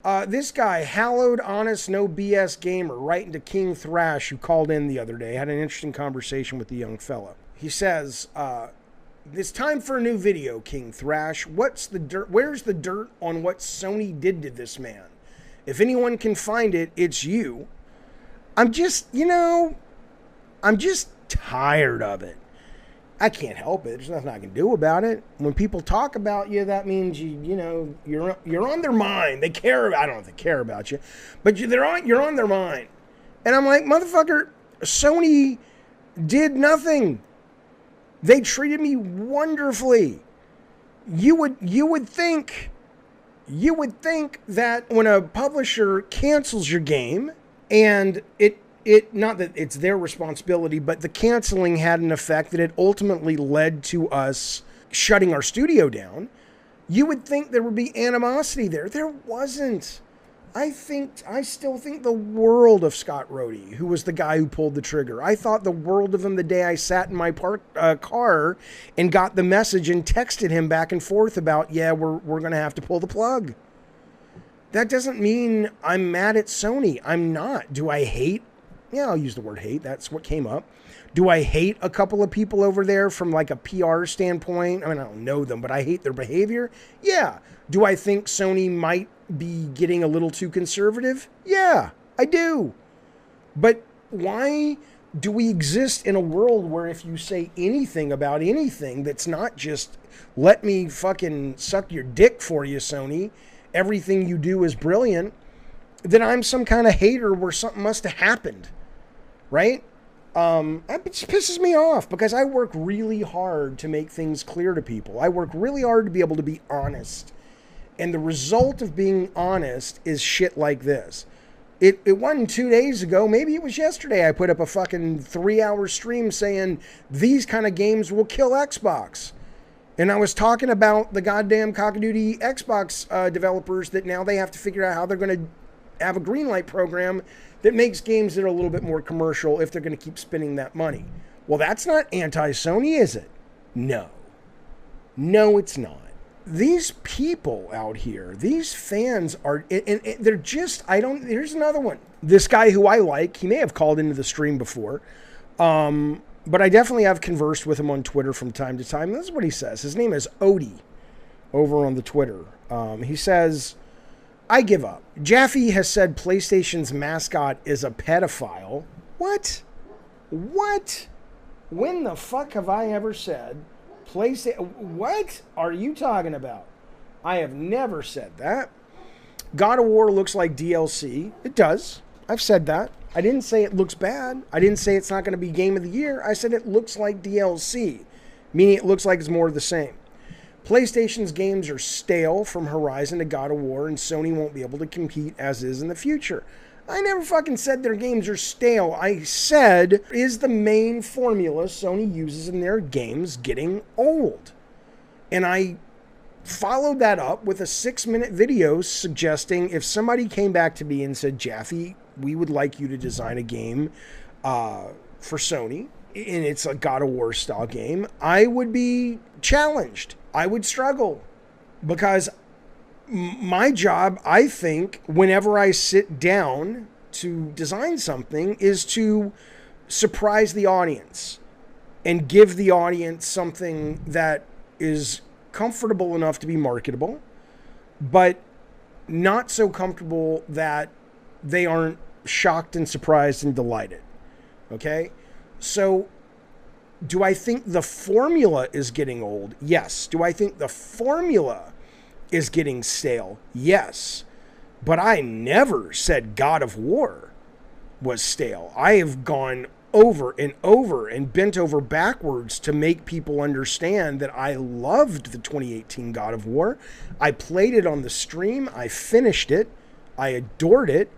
This guy, hallowed, honest, no BS gamer, writing to King Thrash, who called in the other day, had an interesting conversation with the young fella. He says, it's time for a new video, King Thrash. What's the dirt? Where's the dirt on what Sony did to this man? If anyone can find it, it's you. I'm just tired of it. I can't help it. There's nothing I can do about it. When people talk about you, that means you're on their mind. They care. I don't know if they care about you, but you're on their mind. And I'm like, motherfucker, Sony did nothing. They treated me wonderfully. You would think that when a publisher cancels your game, and it not that it's their responsibility, but the canceling had an effect that it ultimately led to us shutting our studio down. You would think there would be animosity there. There wasn't. I still think the world of Scott Rohde, who was the guy who pulled the trigger. I thought the world of him the day I sat in my car and got the message and texted him back and forth about, we're going to have to pull the plug. That doesn't mean I'm mad at Sony. I'm not. Do I hate? Yeah, I'll use the word hate. That's what came up. Do I hate a couple of people over there from like a PR standpoint? I mean, I don't know them, but I hate their behavior. Yeah. Do I think Sony might be getting a little too conservative? Yeah, I do. But why do we exist in a world where if you say anything about anything that's not just let me fucking suck your dick for you, Sony, everything you do is brilliant, then I'm some kind of hater where something must have happened, right? It just pisses me off because I work really hard to make things clear to people. I work really hard to be able to be honest. And the result of being honest is shit like this. It wasn't 2 days ago, maybe it was yesterday, I put up a fucking 3-hour stream saying these kind of games will kill Xbox. And I was talking about the goddamn cockadoodie Xbox developers that now they have to figure out how they're going to have a green light program that makes games that are a little bit more commercial if they're going to keep spending that money. Well, that's not anti-Sony, is it? No. No, it's not. These people out here, these fans are, and they're just, here's another one. This guy who I like, he may have called into the stream before, but I definitely have conversed with him on Twitter from time to time. This is what he says. His name is Odie over on the Twitter. He says, I give up. Jaffe has said PlayStation's mascot is a pedophile. What? What? When the fuck have I ever said PlayStation? What are you talking about? I have never said that. God of War looks like DLC. It does. I've said that. I didn't say it looks bad. I didn't say it's not going to be Game of the Year. I said it looks like DLC, meaning it looks like it's more of the same. PlayStation's games are stale from Horizon to God of War, and Sony won't be able to compete as is in the future. I never fucking said their games are stale. I said, is the main formula Sony uses in their games getting old? And I followed that up with a 6-minute video suggesting if somebody came back to me and said, Jaffe, we would like you to design a game for Sony, and it's a God of War style game, I would be challenged. I would struggle because my job, I think, whenever I sit down to design something is to surprise the audience and give the audience something that is comfortable enough to be marketable, but not so comfortable that they aren't shocked and surprised and delighted. Okay? So do I think the formula is getting old? Yes. Do I think the formula is getting stale? Yes. But I never said God of War was stale. I have gone over and bent over backwards to make people understand that I loved the 2018 God of War. I played it on the stream. I finished it. I adored it.